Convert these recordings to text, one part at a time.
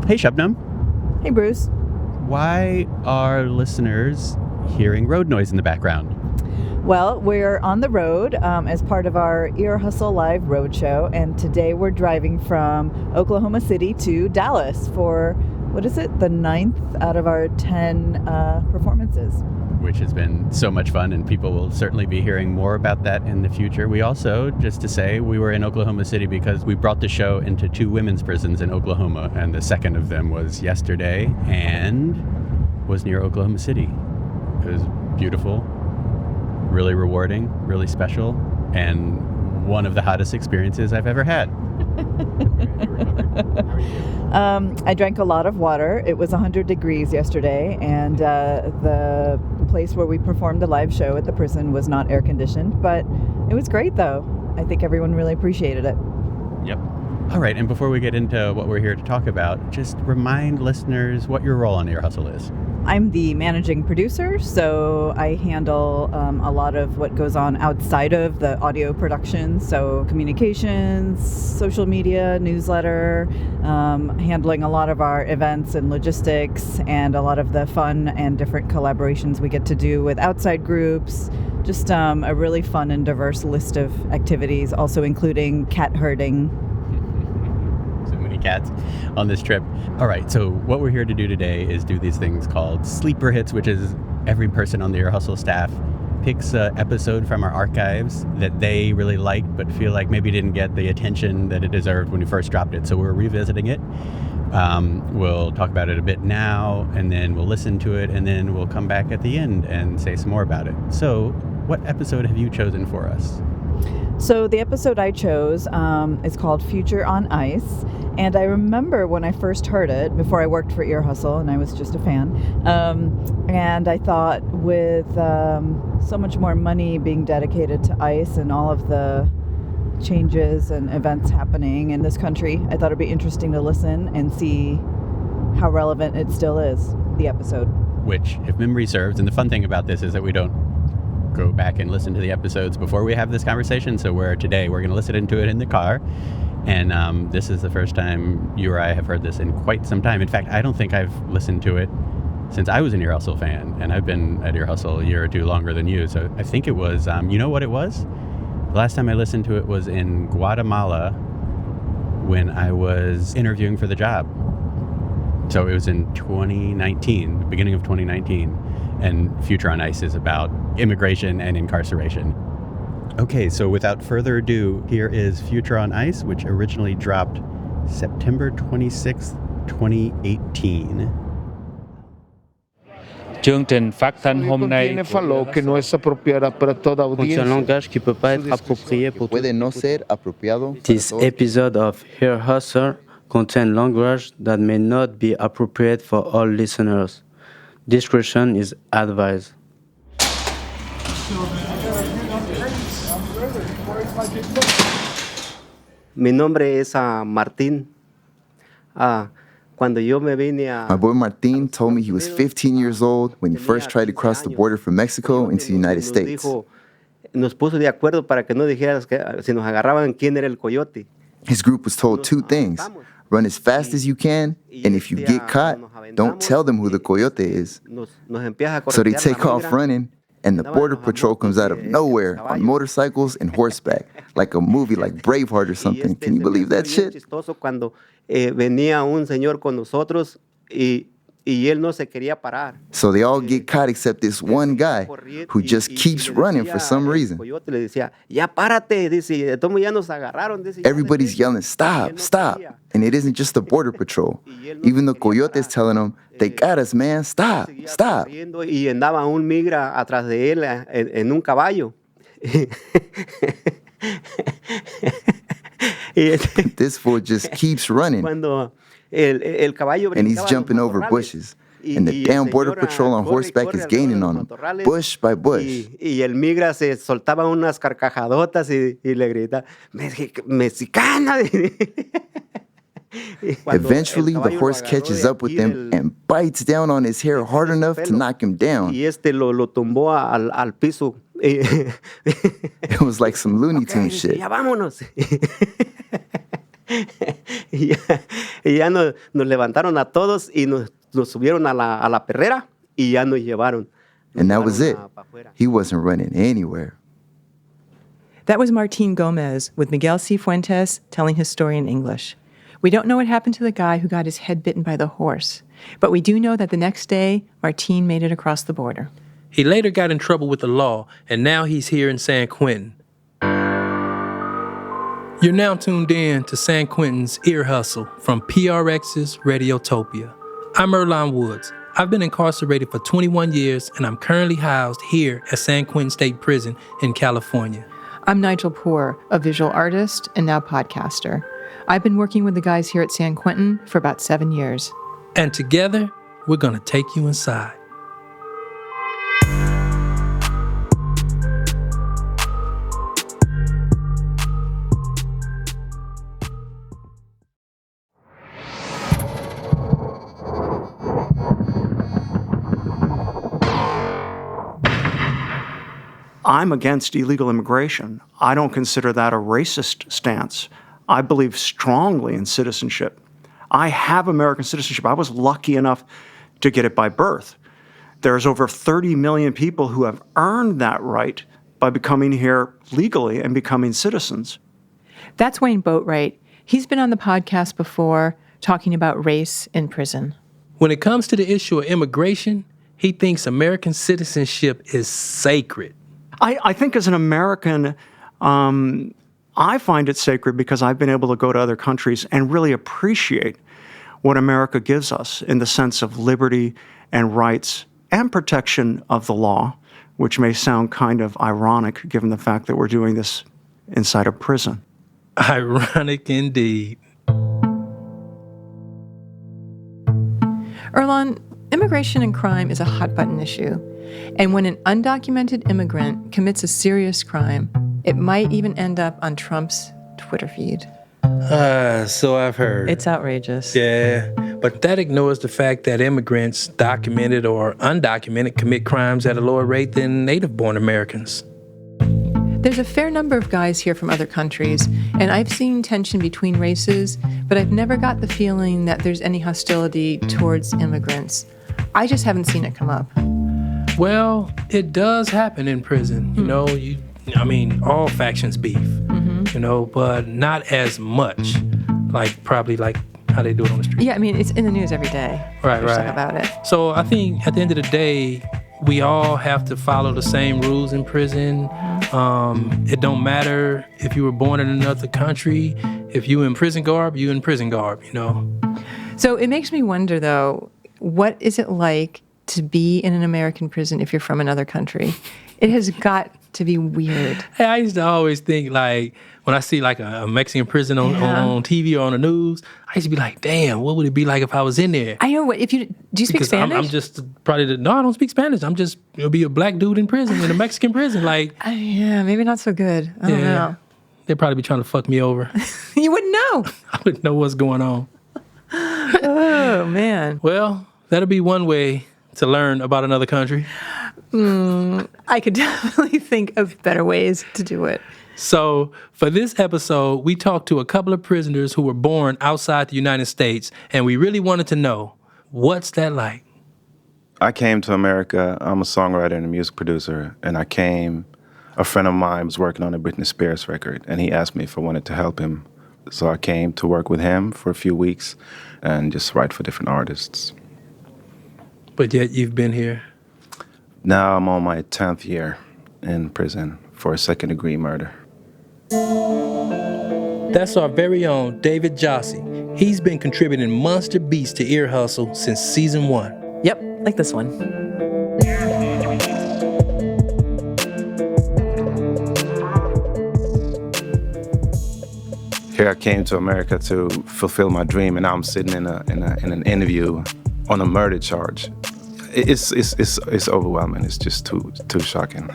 Hey, Shubnam. Hey, Bruce. Why are listeners hearing road noise in the background? Well, we're on the road as part of our Ear Hustle Live Roadshow, and today we're driving from Oklahoma City to Dallas for, the 9th out of our 10 performances. Which has been so much fun, and people will certainly be hearing more about that in the future. We also, just to say, we were in Oklahoma City because we brought the show into 2 women's prisons in Oklahoma, and the second of them was yesterday and was near Oklahoma City. It was beautiful, really rewarding, really special, and one of the hottest experiences I've ever had. I drank a lot of water. It was 100 degrees yesterday, and the place where we performed the live show at the prison was not air conditioned, but it was great though. I think everyone really appreciated it. Yep. All right, and before we get into what we're here to talk about, just remind listeners what your role on Ear Hustle is. I'm the managing producer, so I handle a lot of what goes on outside of the audio production, so communications, social media, newsletter, handling a lot of our events and logistics, and a lot of the fun and different collaborations we get to do with outside groups. Just a really fun and diverse list of activities, also including cat herding. Cats on this trip. All right, so what we're here to do today is do these things called sleeper hits, which is every person on the Ear Hustle staff picks an episode from our archives that they really liked but feel like maybe didn't get the attention that it deserved when we first dropped it. So we're revisiting it. We'll talk about it a bit now, and then we'll listen to it, and then we'll come back at the end and say some more about it. So what episode have you chosen for us? So the episode I chose is called Future on Ice. And I remember when I first heard it, before I worked for Ear Hustle, and I was just a fan, and I thought with so much more money being dedicated to ICE and all of the changes and events happening in this country, I thought it'd be interesting to listen and see how relevant it still is, the episode. Which, if memory serves, and the fun thing about this is that we don't go back and listen to the episodes before we have this conversation, so today we're going to listen to it in the car. And this is the first time you or I have heard this in quite some time. In fact, I don't think I've listened to it since I was an Ear Hustle fan, and I've been at Ear Hustle a year or two longer than you. So I think it was, you know what it was? The last time I listened to it was in Guatemala when I was interviewing for the job. So it was in 2019, the beginning of 2019, and Future on Ice is about immigration and incarceration. Okay, so without further ado, here is Future on Ice, which originally dropped September 26th, 2018. Chương trình phát thanh hôm nay que no es apropiada para toda un langage qui peut pas être approprié pour puede no ser apropiado. This episode of Ear Hustle contains language that may not be appropriate for all listeners. Discretion is advised. Mi nombre es Martín. Cuando yo me vine a... My boy Martín told me he was 15 years old when he first tried to cross the border from Mexico into the United States. Nos puso de acuerdo para que no dijeras que si nos agarraban quién era el coyote. His group was told 2 things. Run as fast as you can, and if you get caught, don't tell them who the coyote is. So they take off running, and the border patrol comes out of nowhere on motorcycles and horseback, like a movie like Braveheart or something. Can you believe that shit? Cuando venía un señor con nosotros y él no se quería parar. So they all get caught except this one guy who just keeps running for some reason. Everybody's yelling, stop, stop. And it isn't just the border patrol. Even the coyotes telling them, they got us, man, stop, stop. Y andaba un migra atrás de él en un caballo. This fool just keeps running. And he's jumping over bushes. And the damn border patrol on horseback is gaining on him, bush by bush. Y el migra se soltaba unas carcajadotas y le grita, ¡Mexicana! Eventually, the horse catches up with him and bites down on his hair hard enough to knock him down. Y lo tumbó al piso. It was like some Looney Tunes shit. Ya vámonos. y ya nos levantaron a todos y nos subieron a la perrera y ya nos llevaron. And that was it. He wasn't running anywhere. That was Martin Gomez with Miguel Sifuentes telling his story in English. We don't know what happened to the guy who got his head bitten by the horse, but we do know that the next day, Martin made it across the border. He later got in trouble with the law, and now he's here in San Quentin. You're now tuned in to San Quentin's Ear Hustle from PRX's Radiotopia. I'm Earlonne Woods. I've been incarcerated for 21 years, and I'm currently housed here at San Quentin State Prison in California. I'm Nigel Poor, a visual artist and now podcaster. I've been working with the guys here at San Quentin for about 7 years. And together, we're going to take you inside. I'm against illegal immigration. I don't consider that a racist stance. I believe strongly in citizenship. I have American citizenship. I was lucky enough to get it by birth. There's over 30 million people who have earned that right by becoming here legally and becoming citizens. That's Wayne Boatwright. He's been on the podcast before talking about race in prison. When it comes to the issue of immigration, he thinks American citizenship is sacred. I think as an American, I find it sacred because I've been able to go to other countries and really appreciate what America gives us in the sense of liberty and rights and protection of the law, which may sound kind of ironic given the fact that we're doing this inside a prison. Ironic indeed. Earlonne, immigration and crime is a hot-button issue. And when an undocumented immigrant commits a serious crime, it might even end up on Trump's Twitter feed. So I've heard. It's outrageous. Yeah, but that ignores the fact that immigrants, documented or undocumented, commit crimes at a lower rate than native-born Americans. There's a fair number of guys here from other countries, and I've seen tension between races, but I've never got the feeling that there's any hostility towards immigrants. I just haven't seen it come up. Well, it does happen in prison. You know, all factions beef, but not as much, probably how they do it on the street. Yeah, it's in the news every day. Right. Talk about it. So I think at the end of the day, we all have to follow the same rules in prison. It don't matter if you were born in another country. If you in prison garb, you in prison garb, So it makes me wonder, though, what is it like to be in an American prison if you're from another country? It has got to be weird. Hey, I used to always think, when I see a Mexican prison on TV or on the news, I used to be like, damn, what would it be like if I was in there? I know. Do you speak Spanish? I'm just probably no, I don't speak Spanish. It'll be a black dude in prison, in a Mexican prison. Yeah, maybe not so good. I don't know. They'd probably be trying to fuck me over. You wouldn't know. I wouldn't know what's going on. Oh, man. Well, that'll be one way to learn about another country. I could definitely think of better ways to do it. So for this episode, we talked to a couple of prisoners who were born outside the United States, and we really wanted to know, what's that like? I came to America. I'm a songwriter and a music producer, and a friend of mine was working on a Britney Spears record, and he asked me if I wanted to help him. So I came to work with him for a few weeks and just write for different artists. But yet you've been here? Now I'm on my 10th year in prison for a second-degree murder. That's our very own David Jassy. He's been contributing monster beats to Ear Hustle since season 1. Yep, like this one. Here I came to America to fulfill my dream, and now I'm sitting in an interview on a murder charge. It's overwhelming. It's just too shocking,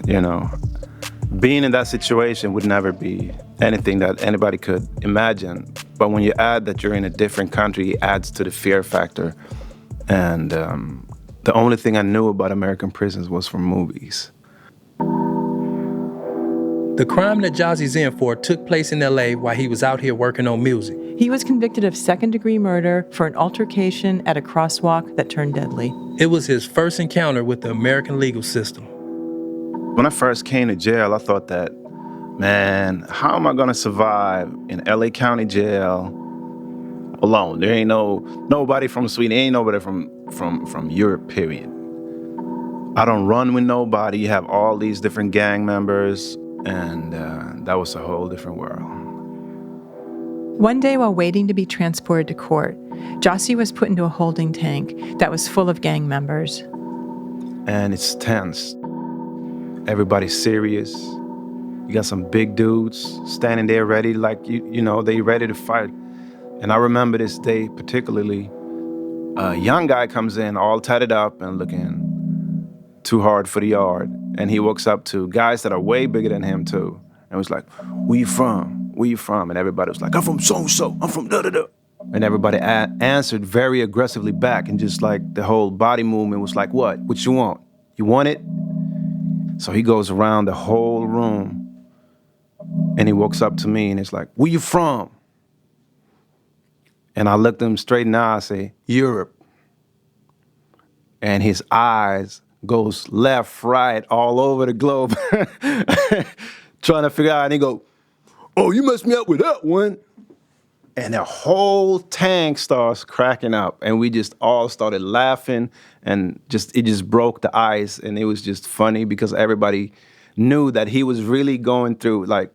Being in that situation would never be anything that anybody could imagine. But when you add that you're in a different country, it adds to the fear factor. And the only thing I knew about American prisons was from movies. The crime that Jassy's in for took place in LA while he was out here working on music. He was convicted of second-degree murder for an altercation at a crosswalk that turned deadly. It was his first encounter with the American legal system. When I first came to jail, I thought that, man, how am I going to survive in LA County jail alone? There ain't nobody from Sweden, ain't nobody from Europe, period. I don't run with nobody. You have all these different gang members, and that was a whole different world. One day while waiting to be transported to court, Jassy was put into a holding tank that was full of gang members. And it's tense. Everybody's serious. You got some big dudes standing there ready, like, you know, they ready to fight. And I remember this day particularly, a young guy comes in all tatted up and looking too hard for the yard. And he walks up to guys that are way bigger than him too. And was like, where you from? Where you from? And everybody was like, I'm from so-and-so. I'm from da-da-da. And everybody answered very aggressively back. And just like the whole body movement was like, what? What you want? You want it? So he goes around the whole room and he walks up to me and it's like, where you from? And I looked him straight in the eye and say, Europe. And his eyes goes left, right, all over the globe, trying to figure out. And he go, oh, you messed me up with that one. And the whole tank starts cracking up. And we just all started laughing. And it just broke the ice. And it was just funny because everybody knew that he was really going through, like,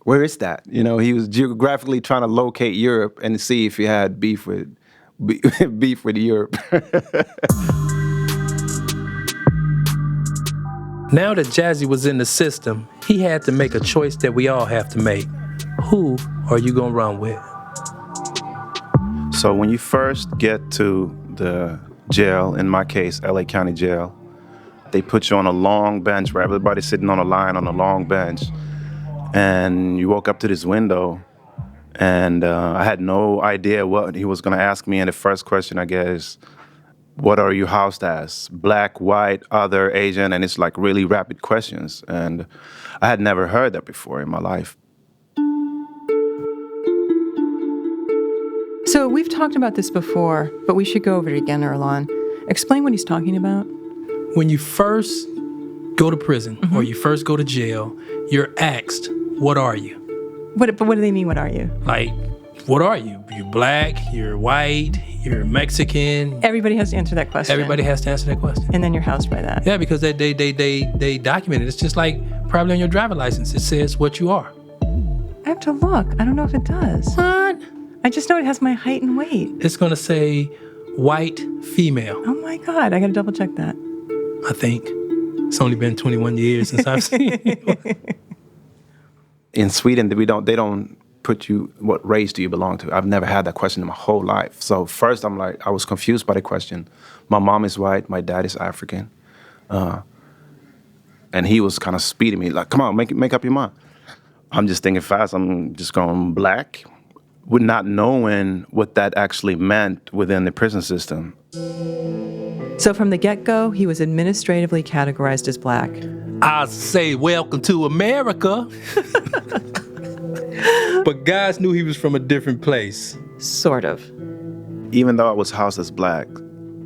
where is that? You know, he was geographically trying to locate Europe and see if he had beef with Europe. Now that Jassy was in the system, he had to make a choice that we all have to make. Who are you gonna run with? So when you first get to the jail, in my case, LA County Jail, they put you on a long bench where everybody's sitting on a line on a long bench. And you walk up to this window, and I had no idea what he was gonna ask me. And the first question, I guess, what are you housed as? Black, white, other, Asian? And it's like really rapid questions. And I had never heard that before in my life. So we've talked about this before, but we should go over it again, Erlan. Explain what he's talking about. When you first go to prison or you first go to jail, you're asked, what are you? But what do they mean, what are you? Like, what are you? You're black, you're white, you're Mexican. Everybody has to answer that question. Everybody has to answer that question. And then you're housed by that. Yeah, because they document it. It's just like probably on your driver's license. It says what you are. I have to look. I don't know if it does. What? I just know it has my height and weight. It's going to say white female. Oh my God, I got to double check that. I think. It's only been 21 years since I've seen it. In Sweden, they don't put you, what race do you belong to? I've never had that question in my whole life. So first I was confused by the question. My mom is white, my dad is African. And he was kind of speeding me, like, come on, make up your mind. I'm just thinking fast, I'm just going black, with not knowing what that actually meant within the prison system. So from the get-go, he was administratively categorized as black. I say, welcome to America. But guys knew he was from a different place. Sort of. Even though I was housed as black,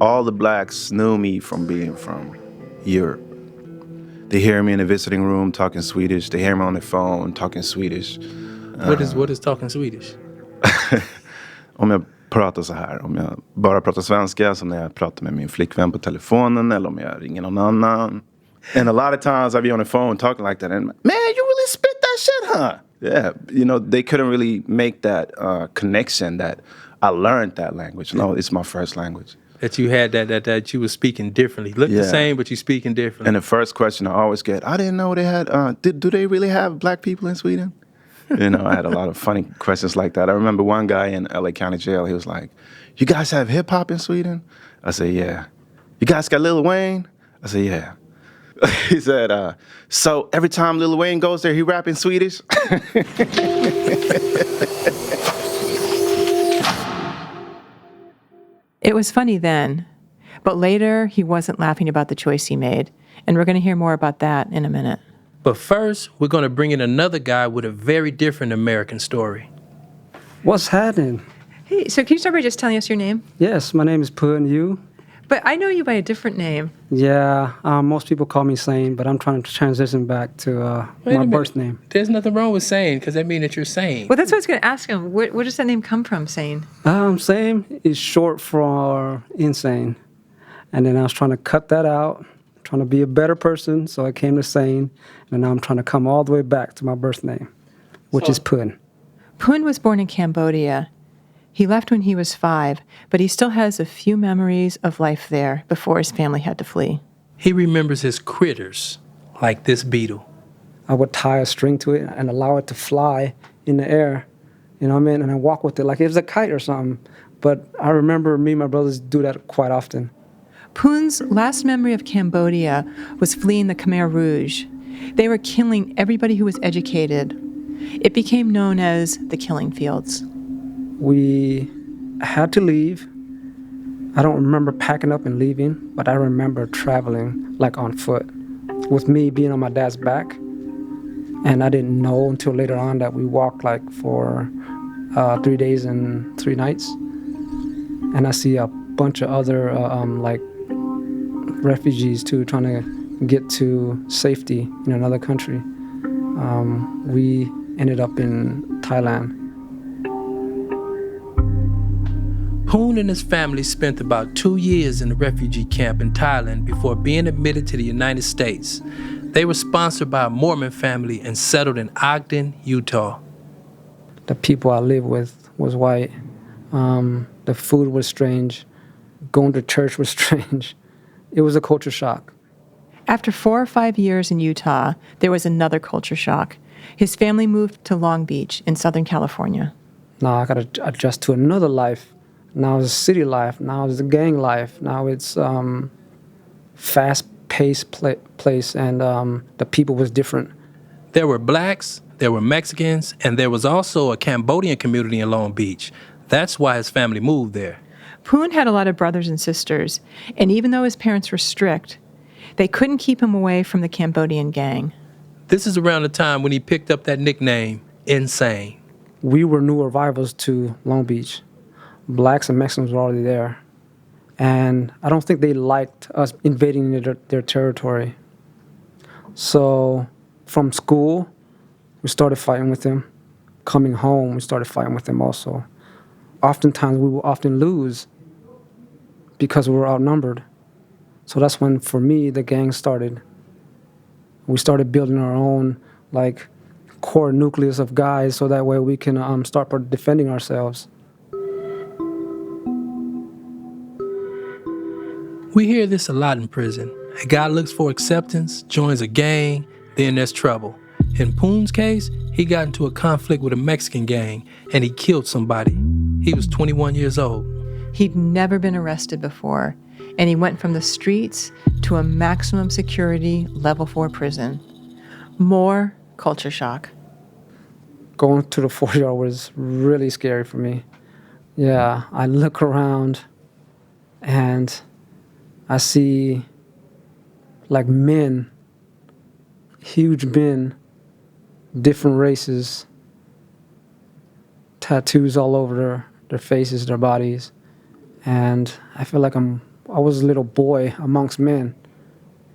all the blacks knew me from being from Europe. They hear me in the visiting room talking Swedish. They hear me on the phone talking Swedish. What is talking Swedish? Om jag pratar så här, om jag bara pratar svenska, som när jag pratar med min flickvän på telefonen, eller om jag ringer någon annan. And a lot of times I'd be on the phone talking like that, and man, you really spit that shit, huh? Yeah, you know, they couldn't really make that connection that I learned that language. No, it's my first language. That you had that you were speaking differently. Look the same, but you're speaking differently. And the first question I always get, I didn't know they had, do they really have black people in Sweden? You know, I had a lot of funny questions like that. I remember one guy in LA County Jail, he was like, you guys have hip hop in Sweden? I said, yeah. You guys got Lil Wayne? I said, yeah. He said, so every time Lil Wayne goes there, he rap in Swedish? It was funny then, but later he wasn't laughing about the choice he made, and we're going to hear more about that in a minute. But first, we're going to bring in another guy with a very different American story. What's happening? Hey, so can you start by just telling us your name? Yes, my name is Phoeun. You? But I know you by a different name. Yeah, most people call me Sane, but I'm trying to transition back to my birth name. There's nothing wrong with Sane, because that means that you're sane. Well, that's what I was going to ask him. Where does that name come from, Sane? Sane is short for insane. And then I was trying to cut that out, trying to be a better person, so I came to Sane. And now I'm trying to come all the way back to my birth name, which is Phoeun. Phoeun was born in Cambodia. He left when he was 5, but he still has a few memories of life there before his family had to flee. He remembers his critters, like this beetle. I would tie a string to it and allow it to fly in the air, you know what I mean? And I walk with it like it was a kite or something. But I remember me and my brothers do that quite often. Phoeun's last memory of Cambodia was fleeing the Khmer Rouge. They were killing everybody who was educated. It became known as the Killing Fields. We had to leave. I don't remember packing up and leaving, but I remember traveling like on foot with me being on my dad's back. And I didn't know until later on that we walked like for 3 days and 3 nights. And I see a bunch of other like refugees too trying to get to safety in another country. We ended up in Thailand. Phoeun and his family spent about 2 years in a refugee camp in Thailand before being admitted to the United States. They were sponsored by a Mormon family and settled in Ogden, Utah. The people I lived with was white. The food was strange. Going to church was strange. It was a culture shock. After 4 or 5 years in Utah, there was another culture shock. His family moved to Long Beach in Southern California. Now I got to adjust to another life. Now it's a city life. Now it's a gang life. Now it's fast-paced place, and the people was different. There were blacks, there were Mexicans, and there was also a Cambodian community in Long Beach. That's why his family moved there. Phoeun had a lot of brothers and sisters, and even though his parents were strict, they couldn't keep him away from the Cambodian gang. This is around the time when he picked up that nickname, Insane. We were new arrivals to Long Beach. Blacks and Mexicans were already there. And I don't think they liked us invading their territory. So from school, we started fighting with them. Coming home, we started fighting with them also. Oftentimes, we would often lose because we were outnumbered. So that's when, for me, the gang started. We started building our own, like, core nucleus of guys so that way we can start defending ourselves. We hear this a lot in prison. A guy looks for acceptance, joins a gang, then there's trouble. In Phoeun's case, he got into a conflict with a Mexican gang, and he killed somebody. He was 21 years old. He'd never been arrested before, and he went from the streets to a maximum security level 4 prison. More culture shock. Going to the 4-yard was really scary for me. Yeah, I look around and I see like men, huge men, different races, tattoos all over their faces, their bodies. And I feel like I was a little boy amongst men.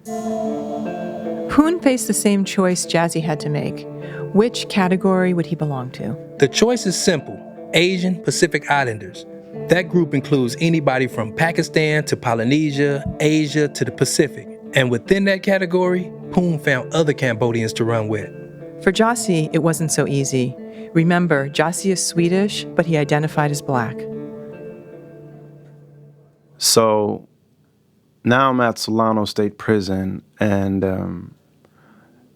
Phoeun faced the same choice Jassy had to make. Which category would he belong to? The choice is simple: Asian Pacific Islanders. That group includes anybody from Pakistan to Polynesia, Asia to the Pacific. And within that category, Phoeun found other Cambodians to run with. For Jassy, it wasn't so easy. Remember, Jassy is Swedish, but he identified as black. So now I'm at Solano State Prison, and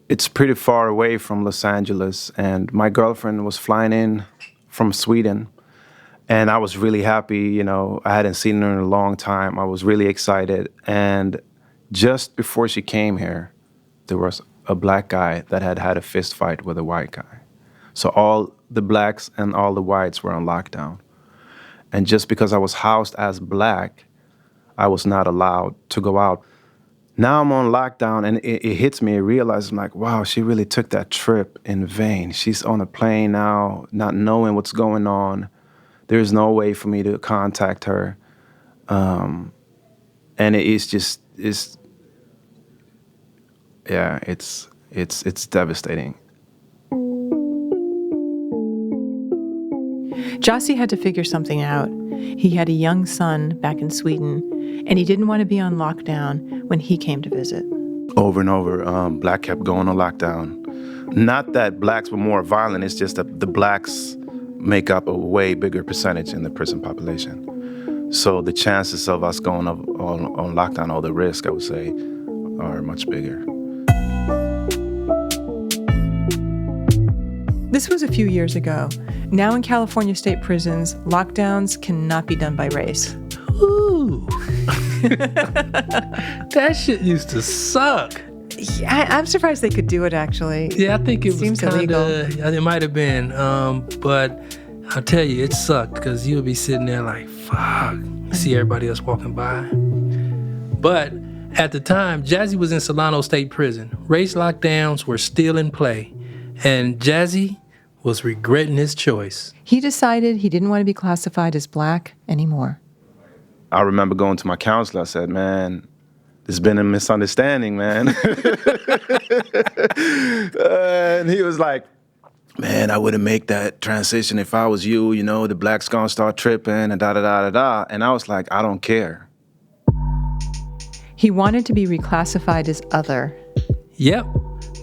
it's pretty far away from Los Angeles. And my girlfriend was flying in from Sweden, and I was really happy. You know, I hadn't seen her in a long time. I was really excited. And just before she came here, there was a black guy that had had a fist fight with a white guy. So all the blacks and all the whites were on lockdown. And just because I was housed as black, I was not allowed to go out. Now I'm on lockdown, and it hits me. I realize, I'm like, wow, she really took that trip in vain. She's on a plane now, not knowing what's going on. There's no way for me to contact her. And it's devastating. Jassy had to figure something out. He had a young son back in Sweden, and he didn't want to be on lockdown when he came to visit. Over and over, Black kept going on lockdown. Not that Blacks were more violent, it's just that the Blacks make up a way bigger percentage in the prison population. So the chances of us going on lockdown, or the risk, I would say, are much bigger. This was a few years ago. Now in California state prisons, lockdowns cannot be done by race. Ooh. That shit used to suck. Yeah, I'm surprised they could do it, actually. Yeah, I think it seems was illegal. It might have been. But I'll tell you, it sucked because you'll be sitting there like, fuck. You see everybody else walking by. But at the time, Jassy was in Solano State Prison. Race lockdowns were still in play. And Jassy was regretting his choice. He decided he didn't want to be classified as Black anymore. I remember going to my counselor. I said, man, there's been a misunderstanding, man. And he was like, man, I wouldn't make that transition if I was you. You know, the Blacks gonna start tripping and da-da-da-da-da. And I was like, I don't care. He wanted to be reclassified as other. Yep.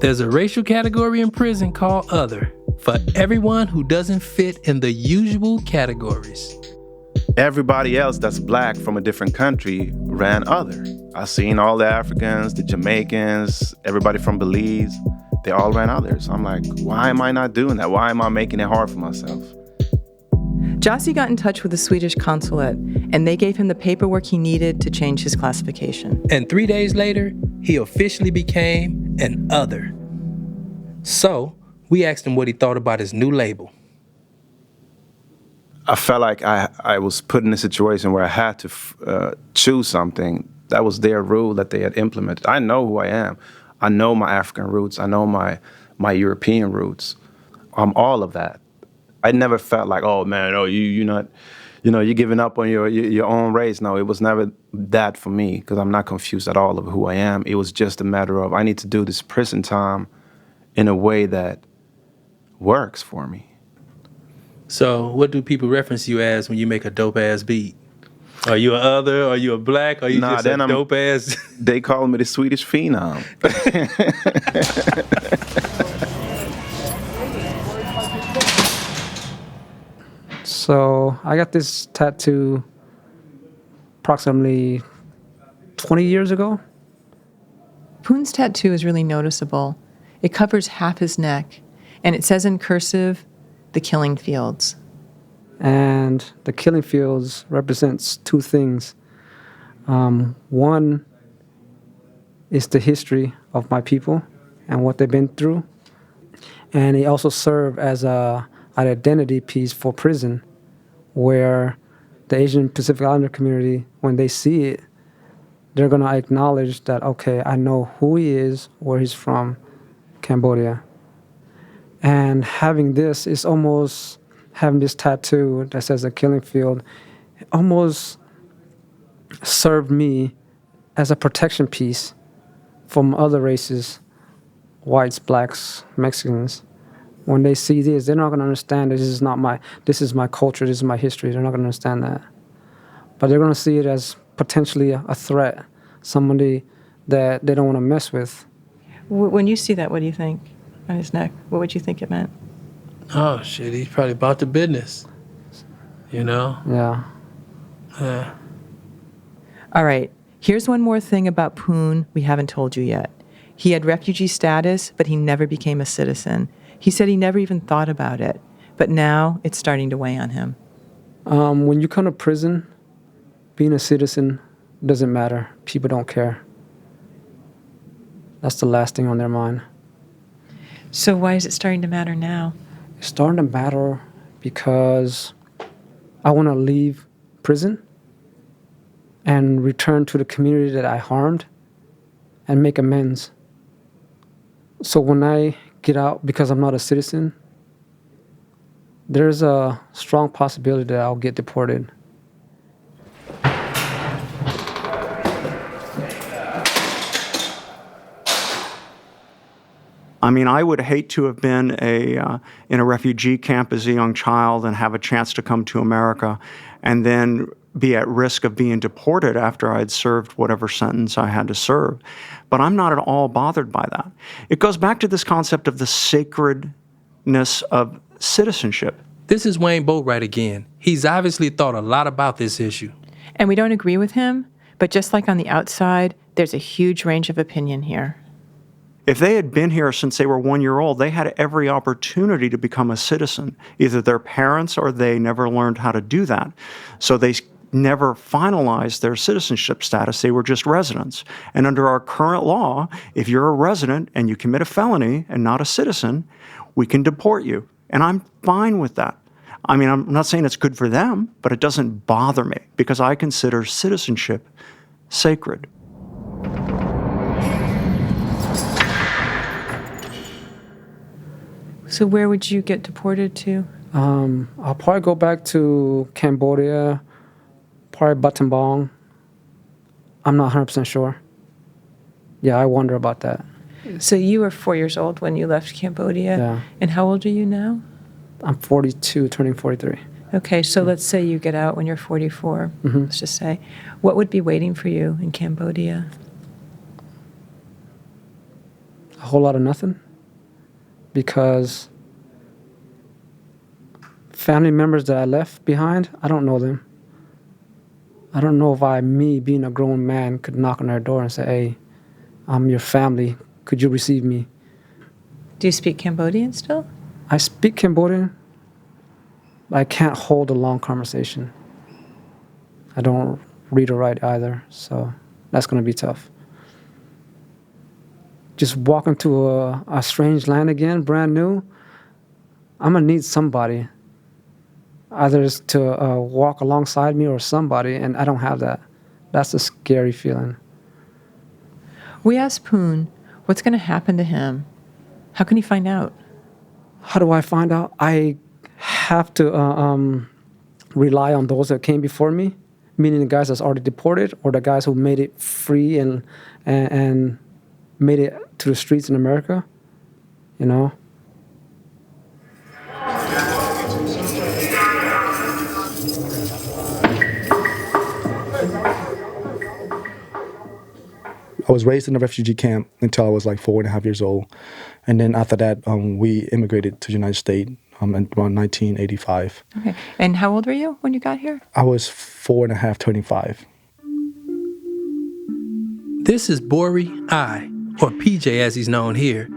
There's a racial category in prison called other for everyone who doesn't fit in the usual categories. Everybody else that's Black from a different country ran other. I seen all the Africans, the Jamaicans, everybody from Belize. They all ran others. I'm like, why am I not doing that? Why am I making it hard for myself? Jassy got in touch with the Swedish consulate, and they gave him the paperwork he needed to change his classification. And 3 days later, he officially became an other. So, we asked him what he thought about his new label. I felt like I was put in a situation where I had to choose something. That was their rule that they had implemented. I know who I am. I know my African roots. I know my European roots. I'm all of that. I never felt like, oh man, you're not, you're giving up on your own race. No, it was never that for me, because I'm not confused at all of who I am. It was just a matter of I need to do this prison time in a way that works for me. So what do people reference you as when you make a dope-ass beat? Are you a other? Are you a Black? Are you just a dope-ass? They call me the Swedish Phenom. So I got this tattoo approximately 20 years ago. Phoeun's tattoo is really noticeable. It covers half his neck, and it says in cursive, the killing fields. And the killing fields represents two things. One is the history of my people and what they've been through. And it also serves as an identity piece for prison, where the Asian Pacific Islander community, when they see it, they're going to acknowledge that, okay, I know who he is, where he's from, Cambodia. And having this is almost, having this tattoo that says a killing field, it almost served me as a protection piece from other races, whites, Blacks, Mexicans. When they see this, they're not going to understand this is my culture, this is my history. They're not going to understand that. But they're going to see it as potentially a threat, somebody that they don't want to mess with. When you see that, what do you think on his neck? What would you think it meant? Oh, shit, he's probably about the business, Yeah. Yeah. All right, here's one more thing about Phoeun we haven't told you yet. He had refugee status, but he never became a citizen. He said he never even thought about it, but now it's starting to weigh on him. When you come to prison, being a citizen doesn't matter. People don't care. That's the last thing on their mind. So why is it starting to matter now? It's starting to matter because I want to leave prison and return to the community that I harmed and make amends. So when I get out, because I'm not a citizen, there's a strong possibility that I'll get deported. I mean, I would hate to have been in a refugee camp as a young child and have a chance to come to America and then be at risk of being deported after I'd served whatever sentence I had to serve. But I'm not at all bothered by that. It goes back to this concept of the sacredness of citizenship. This is Wayne Boatwright again. He's obviously thought a lot about this issue. And we don't agree with him, but just like on the outside, there's a huge range of opinion here. If they had been here since they were 1 year old, they had every opportunity to become a citizen. Either their parents or they never learned how to do that. So they never finalized their citizenship status. They were just residents. And under our current law, if you're a resident and you commit a felony and not a citizen, we can deport you. And I'm fine with that. I mean, I'm not saying it's good for them, but it doesn't bother me because I consider citizenship sacred. So where would you get deported to? I'll probably go back to Cambodia, probably Battambang. I'm not 100% sure. Yeah, I wonder about that. So you were 4 years old when you left Cambodia? Yeah. And how old are you now? I'm 42, turning 43. Okay, so let's say you get out when you're 44, let's just say. What would be waiting for you in Cambodia? A whole lot of nothing. Because family members that I left behind, I don't know them. I don't know if me being a grown man, could knock on their door and say, hey, I'm your family. Could you receive me? Do you speak Cambodian still? I speak Cambodian, but I can't hold a long conversation. I don't read or write either, so that's going to be tough. Just walking to a strange land again, brand new, I'm going to need somebody. Either to walk alongside me or somebody, and I don't have that. That's a scary feeling. We asked Phoeun, what's going to happen to him? How can he find out? How do I find out? I have to rely on those that came before me, meaning the guys that's already deported or the guys who made it free and made it to the streets in America, you know? I was raised in a refugee camp until I was like 4.5 years old. And then after that, we immigrated to the United States in around 1985. Okay. And how old were you when you got here? I was 4.5, turning 5. This is Borey I, or PJ as he's known here.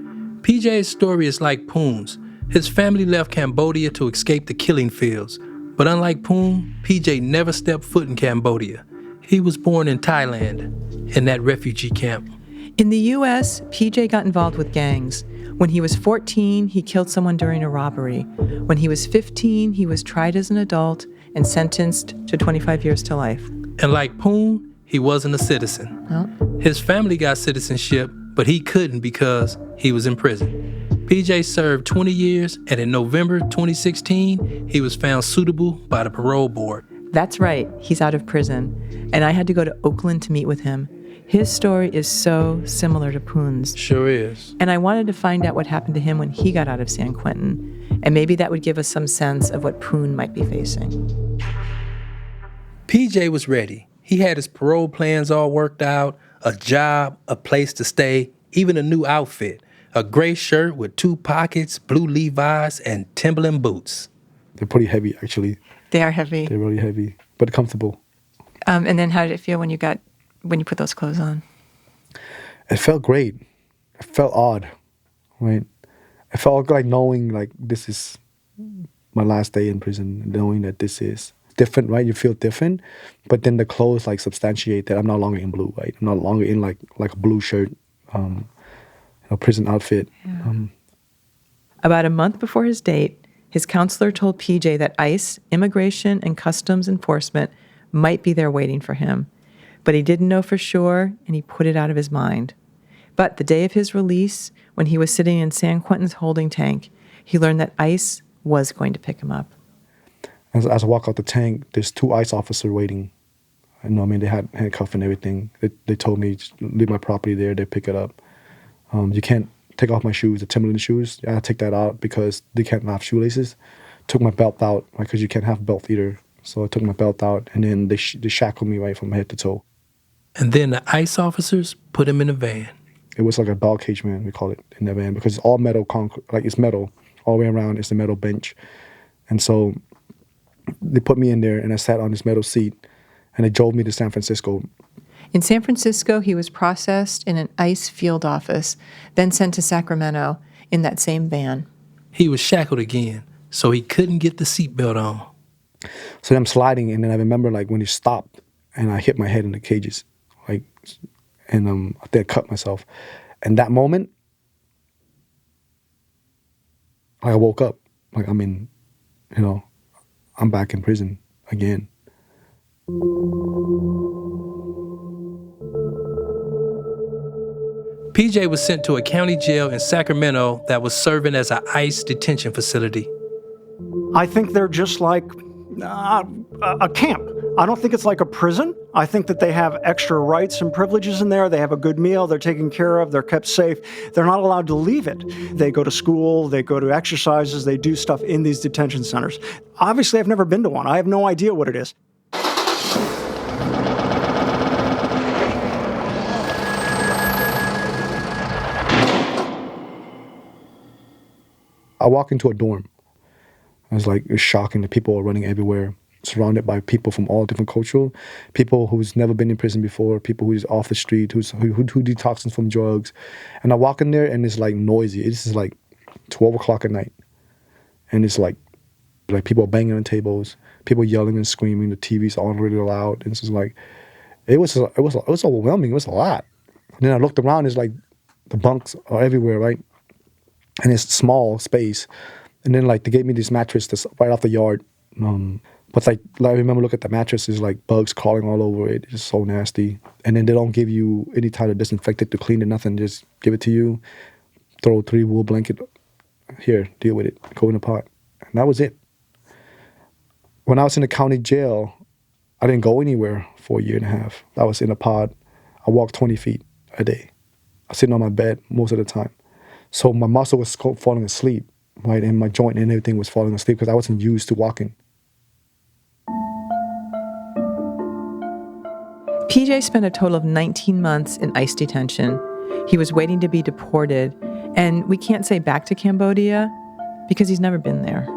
PJ's story is like Phoeun's. His family left Cambodia to escape the killing fields. But unlike Phoeun, PJ never stepped foot in Cambodia. He was born in Thailand, in that refugee camp. In the U.S., PJ got involved with gangs. When he was 14, he killed someone during a robbery. When he was 15, he was tried as an adult and sentenced to 25 years to life. And like Phoeun, he wasn't a citizen. No. His family got citizenship, but he couldn't because he was in prison. PJ served 20 years, and in November 2016, he was found suitable by the parole board. That's right, he's out of prison. And I had to go to Oakland to meet with him. His story is so similar to Phoeun's. Sure is. And I wanted to find out what happened to him when he got out of San Quentin. And maybe that would give us some sense of what Phoeun might be facing. PJ was ready. He had his parole plans all worked out, a job, a place to stay, even a new outfit. A gray shirt with 2 pockets, blue Levi's, and Timberland boots. They're pretty heavy, actually. They are heavy. They're really heavy, but comfortable. And then how did it feel when you put those clothes on? It felt great. It felt odd, right? It felt like knowing like this is my last day in prison, knowing that this is different, right? You feel different, but then the clothes like substantiate that I'm no longer in blue, right? I'm no longer in like a blue shirt, prison outfit. Yeah. About a month before his date, his counselor told PJ that ICE, Immigration and Customs Enforcement, might be there waiting for him. But he didn't know for sure, and he put it out of his mind. But the day of his release, when he was sitting in San Quentin's holding tank, he learned that ICE was going to pick him up. As I walk out the tank, there's 2 ICE officers waiting. I know, I mean, they had handcuffs and everything. They told me, just leave my property there, they pick it up. You can't take off my shoes, the Timberland shoes. I take that out because they can't have shoelaces. Took my belt out, because you can't have a belt either. So I took my belt out, and then they shackled me right from head to toe. And then the ICE officers put him in a van. It was like a dog cage, man, we call it, in the van, because it's all metal concrete, like it's metal. All the way around is the metal bench. And so they put me in there, and I sat on this metal seat, and they drove me to San Francisco. In San Francisco, he was processed in an ICE field office, then sent to Sacramento in that same van. He was shackled again, so he couldn't get the seatbelt on. So I'm sliding, and then I remember like when he stopped, and I hit my head in the cages, like, and I think I cut myself. And that moment, I woke up, like I'm back in prison again. PJ was sent to a county jail in Sacramento that was serving as an ICE detention facility. I think they're just like a camp. I don't think it's like a prison. I think that they have extra rights and privileges in there. They have a good meal. They're taken care of. They're kept safe. They're not allowed to leave it. They go to school. They go to exercises. They do stuff in these detention centers. Obviously, I've never been to one. I have no idea what it is. I walk into a dorm. It's shocking. The people are running everywhere, surrounded by people from all different cultures, people who's never been in prison before, people who's off the street, who detoxing from drugs. And I walk in there, and it's like noisy. It's like 12 o'clock at night. And it's like people are banging on tables, people yelling and screaming, the TV's on really loud. And it's just like, it was overwhelming. It was a lot. And then I looked around, it's like the bunks are everywhere, right? And it's a small space. And then they gave me this mattress that's right off the yard. But I remember looking at the mattress, there's like bugs crawling all over it. It's so nasty. And then they don't give you any type of disinfectant to clean it, nothing. Just give it to you, throw 3 wool blanket, here, deal with it, go in the pot. And that was it. When I was in the county jail, I didn't go anywhere for a year and a half. I was in a pod. I walked 20 feet a day. I was sitting on my bed most of the time. So my muscle was falling asleep, right? And my joint and everything was falling asleep because I wasn't used to walking. PJ spent a total of 19 months in ICE detention. He was waiting to be deported, and we can't say back to Cambodia because he's never been there.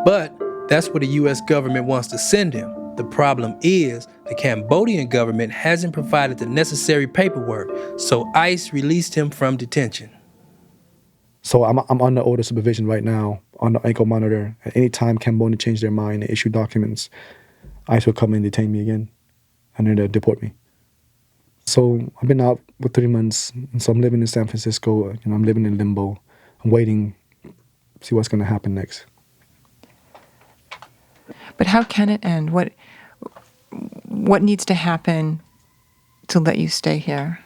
But that's where the U.S. government wants to send him. The problem is the Cambodian government hasn't provided the necessary paperwork, so ICE released him from detention. So I'm under order supervision right now on the ankle monitor. At any time Cambodia change their mind and issue documents, ICE will come and detain me again, and then they'll deport me. So I've been out for 3 months, and so I'm living in San Francisco. I'm living in limbo. I'm waiting to see what's going to happen next. But how can it end? What needs to happen to let you stay here?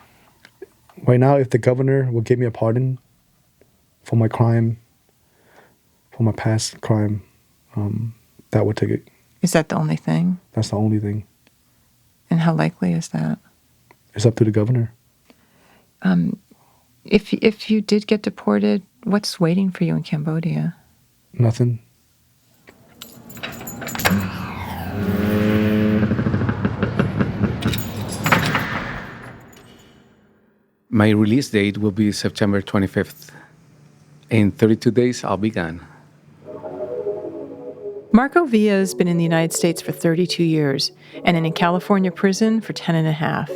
Right now, if the governor will give me a pardon for my crime, for my past crime, that would take it. Is that the only thing? That's the only thing. And how likely is that? It's up to the governor. If you did get deported, what's waiting for you in Cambodia? Nothing. My release date will be September 25th. In 32 days, I'll be gone. Marco Villa's been in the United States for 32 years and in a California prison for 10 and a half.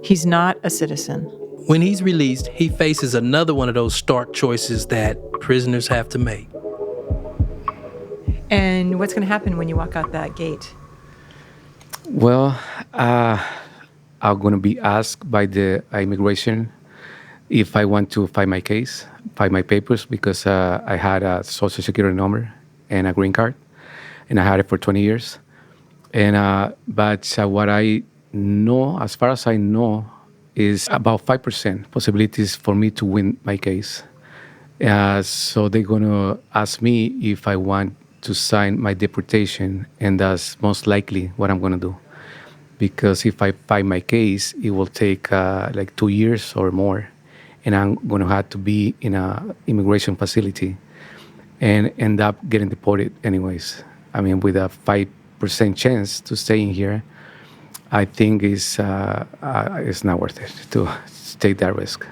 He's not a citizen. When he's released, he faces another one of those stark choices that prisoners have to make. And what's going to happen when you walk out that gate? Well, I'm going to be asked by the immigration if I want to file my case, file my papers, because I had a social security number and a green card, and I had it for 20 years. And but what I know, as far as I know, is about 5% possibilities for me to win my case. So they're going to ask me if I want to sign my deportation, and that's most likely what I'm going to do. Because if I fight my case, it will take like 2 years or more, and I'm going to have to be in an immigration facility and end up getting deported anyways. I mean, with a 5% chance to stay in here, I think it's not worth it to take that risk.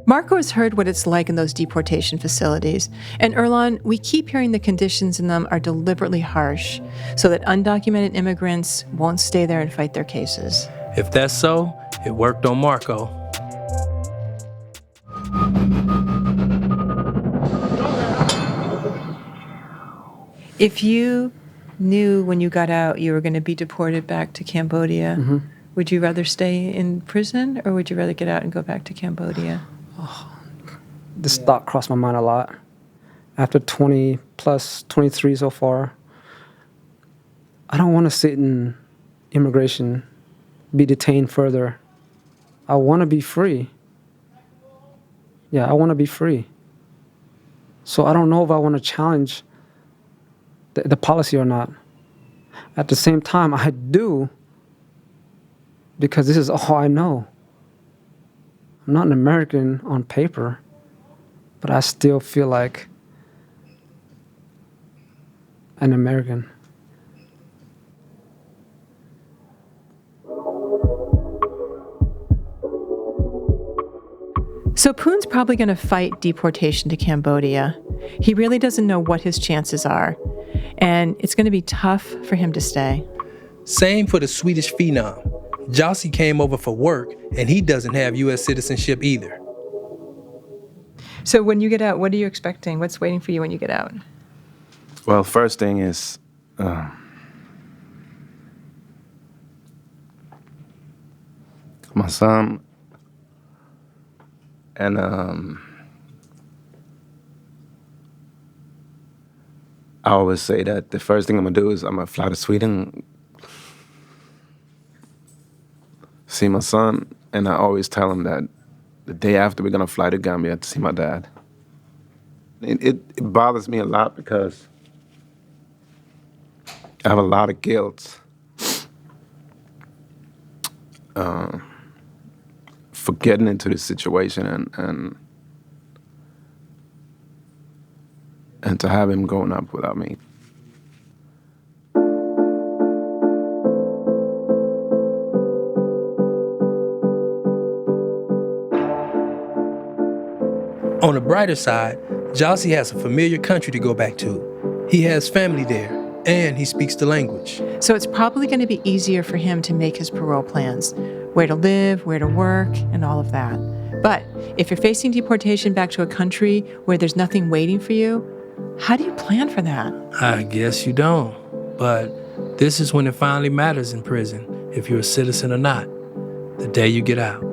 Marco has heard what it's like in those deportation facilities. And Erlan, we keep hearing the conditions in them are deliberately harsh so that undocumented immigrants won't stay there and fight their cases. If that's so, it worked on Marco. If you knew when you got out you were going to be deported back to Cambodia, would you rather stay in prison or would you rather get out and go back to Cambodia? This thought crossed my mind a lot. After 20 plus 23 so far, I don't want to sit in immigration, be detained further. I want to be free. Yeah, I want to be free. So I don't know if I want to challenge the policy or not. At the same time, I do, because this is all I know. I'm not an American on paper, but I still feel like an American. So Phoeun's probably going to fight deportation to Cambodia. He really doesn't know what his chances are, and it's going to be tough for him to stay. Same for the Swedish phenom. Jassy came over for work, and he doesn't have U.S. citizenship either. So when you get out, what are you expecting? What's waiting for you when you get out? Well, first thing is my son, and I always say that the first thing I'm gonna do is I'm gonna fly to Sweden, see my son, and I always tell him that the day after we're gonna fly to Gambia to see my dad. It bothers me a lot because I have a lot of guilt for getting into this situation and to have him growing up without me. On the brighter side, Jassy has a familiar country to go back to. He has family there, and he speaks the language. So it's probably going to be easier for him to make his parole plans, where to live, where to work, and all of that. But if you're facing deportation back to a country where there's nothing waiting for you, how do you plan for that? I guess you don't. But this is when it finally matters in prison, if you're a citizen or not, the day you get out.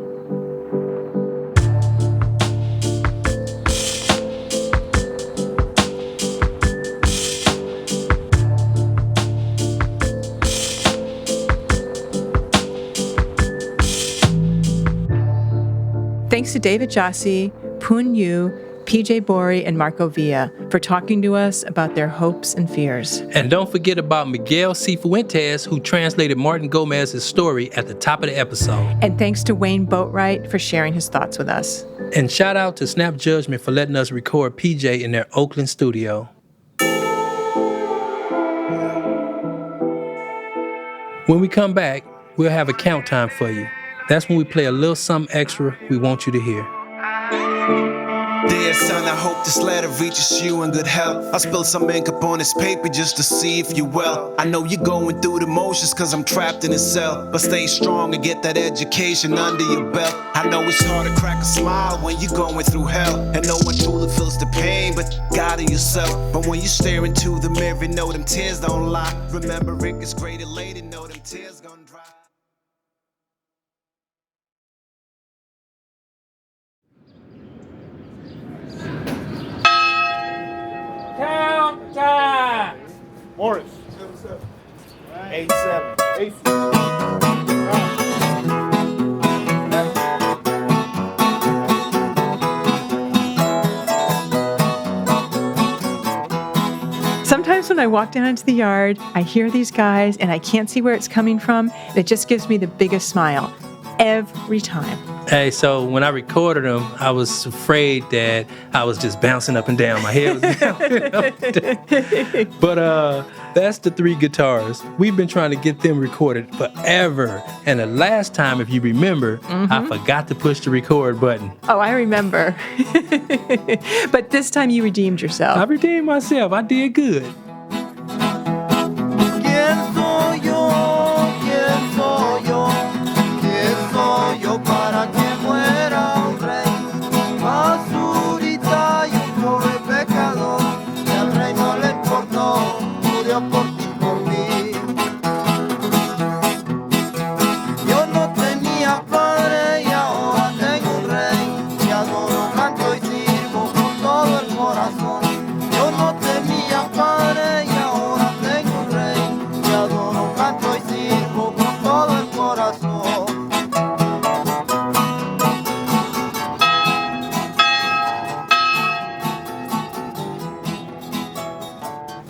Thanks to David Jassy, Phoeun Yu, PJ Borey, and Marco Villa for talking to us about their hopes and fears. And don't forget about Miguel Sifuentes, who translated Martin Gomez's story at the top of the episode. And thanks to Wayne Boatwright for sharing his thoughts with us. And shout out to Snap Judgment for letting us record PJ in their Oakland studio. When we come back, we'll have a count time for you. That's when we play a little something extra we want you to hear. Dear son, I hope this letter reaches you in good health. I spilled some ink upon this paper just to see if you well. I know you're going through the motions cause I'm trapped in a cell. But stay strong and get that education under your belt. I know it's hard to crack a smile when you're going through hell. And no one truly feels the pain but God and yourself. But when you stare into the mirror, know them tears don't lie. Remember it gets greater later, know them tears gonna dry. Count time! Morris. Sometimes when I walk down into the yard, I hear these guys and I can't see where it's coming from. And it just gives me the biggest smile every time. Hey, so when I recorded them, I was afraid that I was just bouncing up and down. My head was bouncing up and down. But that's the three guitars. We've been trying to get them recorded forever. And the last time, if you remember, I forgot to push the record button. Oh, I remember. But this time you redeemed yourself. I redeemed myself. I did good.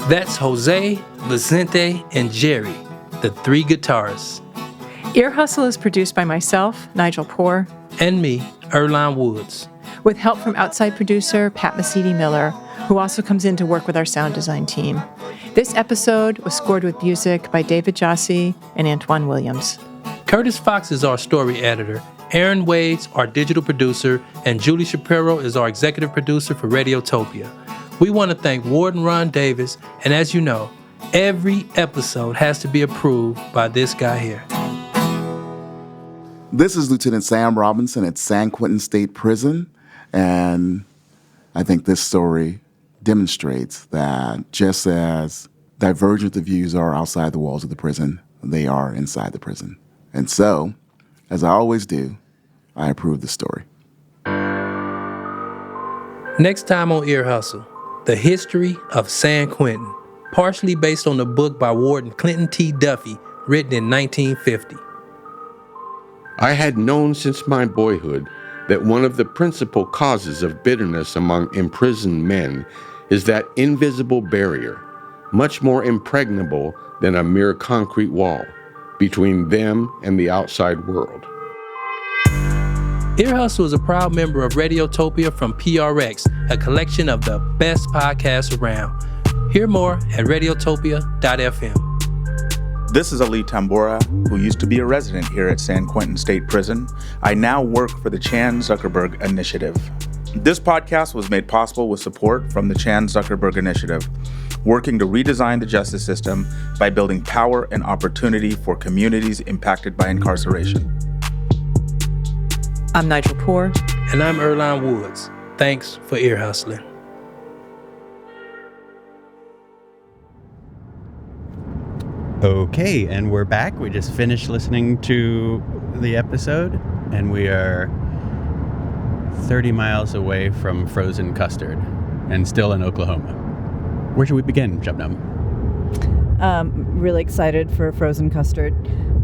That's Jose, Vicente, and Jerry, the three guitarists. Ear Hustle is produced by myself, Nigel Poor, and me, Erline Woods, with help from outside producer Pat Mesiti-Miller, who also comes in to work with our sound design team. This episode was scored with music by David Jassy and Antoine Williams. Curtis Fox is our story editor, Aaron Wade's our digital producer, and Julie Shapiro is our executive producer for Radiotopia. We want to thank Warden Ron Davis, and as you know, every episode has to be approved by this guy here. This is Lieutenant Sam Robinson at San Quentin State Prison, and I think this story demonstrates that just as divergent the views are outside the walls of the prison, they are inside the prison. And so, as I always do, I approve the story. Next time on Ear Hustle, the history of San Quentin, partially based on the book by Warden Clinton T. Duffy, written in 1950. I had known since my boyhood that one of the principal causes of bitterness among imprisoned men is that invisible barrier, much more impregnable than a mere concrete wall, between them and the outside world. Ear Hustle is a proud member of Radiotopia from PRX, a collection of the best podcasts around. Hear more at radiotopia.fm. This is Ali Tambora, who used to be a resident here at San Quentin State Prison. I now work for the Chan Zuckerberg Initiative. This podcast was made possible with support from the Chan Zuckerberg Initiative, working to redesign the justice system by building power and opportunity for communities impacted by incarceration. I'm Nigel Poor. And I'm Erline Woods. Thanks for ear hustling. Okay, and we're back. We just finished listening to the episode, and we are 30 miles away from frozen custard and still in Oklahoma. Where should we begin, Jubnum? Really excited for frozen custard.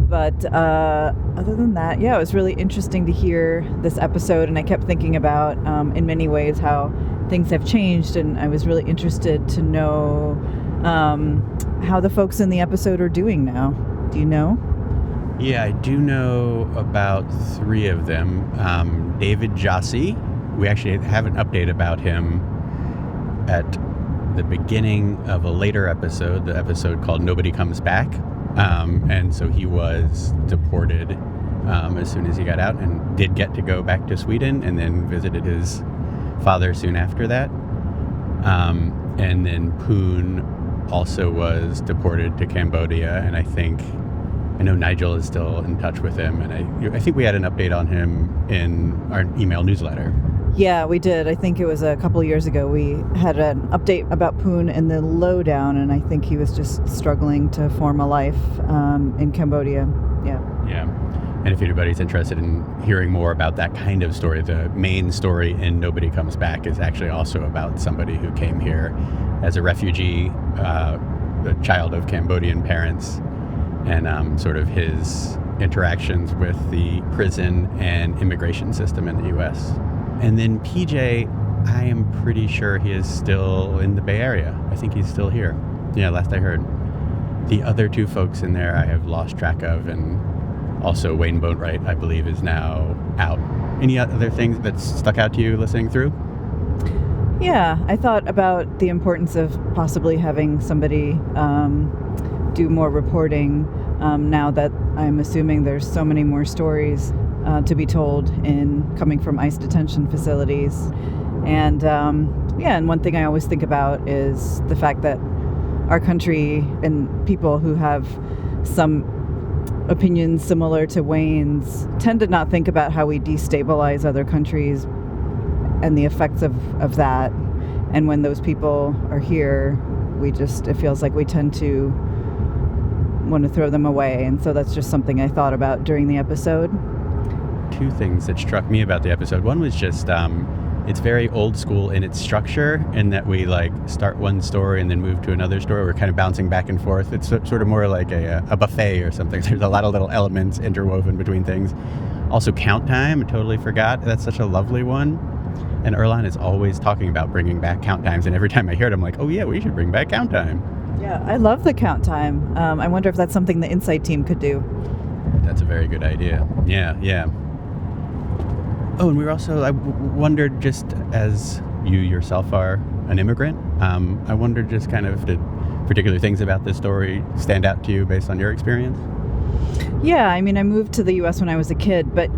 But other than that, yeah, it was really interesting to hear this episode, and I kept thinking about, in many ways, how things have changed, and I was really interested to know how the folks in the episode are doing now. Do you know? Yeah, I do know about 3 of them. David Jassy, we actually have an update about him at the beginning of a later episode, the episode called Nobody Comes Back. And so he was deported as soon as he got out and did get to go back to Sweden and then visited his father soon after that. And then Phoeun also was deported to Cambodia, and I know Nigel is still in touch with him, and I think we had an update on him in our email newsletter. Yeah, we did. I think it was a couple of years ago. We had an update about Phoeun in the lowdown, and I think he was just struggling to form a life in Cambodia. Yeah. Yeah. And if anybody's interested in hearing more about that kind of story, the main story in Nobody Comes Back is actually also about somebody who came here as a refugee, a child of Cambodian parents, and sort of his interactions with the prison and immigration system in the U.S. And then PJ, I am pretty sure he is still in the Bay Area. I think he's still here. Yeah, last I heard. The other two folks in there I have lost track of, and also Wayne Boatwright, I believe, is now out. Any other things that stuck out to you listening through? Yeah, I thought about the importance of possibly having somebody do more reporting now that I'm assuming there's so many more stories to be told in coming from ICE detention facilities. And and one thing I always think about is the fact that our country and people who have some opinions similar to Wayne's tend to not think about how we destabilize other countries and the effects of that. And when those people are here, it feels like we tend to want to throw them away. And so that's just something I thought about during the episode. Two things that struck me about the episode. One was just it's very old school in its structure, in that we start one story and then move to another story. We're kind of bouncing back and forth. It's sort of more like a buffet or something. There's a lot of little elements interwoven between things. Also, count time, I totally forgot. That's such a lovely one. And Erlan is always talking about bringing back count times, and every time I hear it, I'm like, oh yeah, we should bring back count time. Yeah, I love the count time. I wonder if that's something the Insight team could do. That's a very good idea. Yeah. Oh, and we were also, I wondered, just as you yourself are an immigrant, I wondered just kind of, did particular things about this story stand out to you based on your experience? Yeah, I mean, I moved to the U.S. when I was a kid, but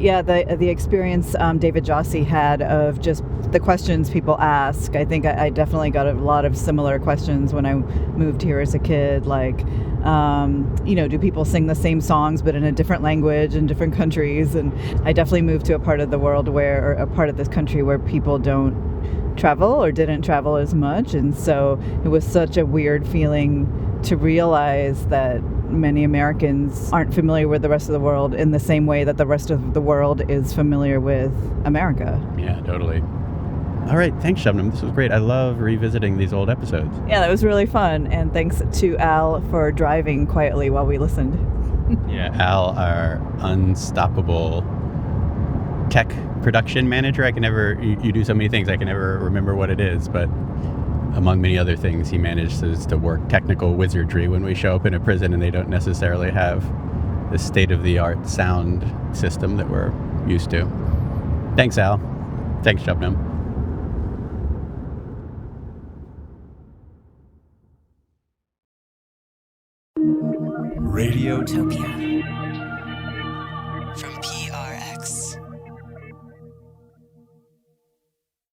yeah, the experience David Jassy had of just the questions people ask. I think I definitely got a lot of similar questions when I moved here as a kid, like, do people sing the same songs but in a different language in different countries? And I definitely moved to a part of the world or a part of this country where people don't travel or didn't travel as much, and so it was such a weird feeling to realize that many Americans aren't familiar with the rest of the world in the same way that the rest of the world is familiar with America. Yeah, totally. All right, thanks, Shabnam. This was great. I love revisiting these old episodes. Yeah, that was really fun, and thanks to Al for driving quietly while we listened. Yeah, Al, our unstoppable tech production manager. You do so many things, I can never remember what it is, but among many other things, he manages to work technical wizardry when we show up in a prison and they don't necessarily have the state-of-the-art sound system that we're used to. Thanks, Al. Thanks, Shabnam. Radiotopia.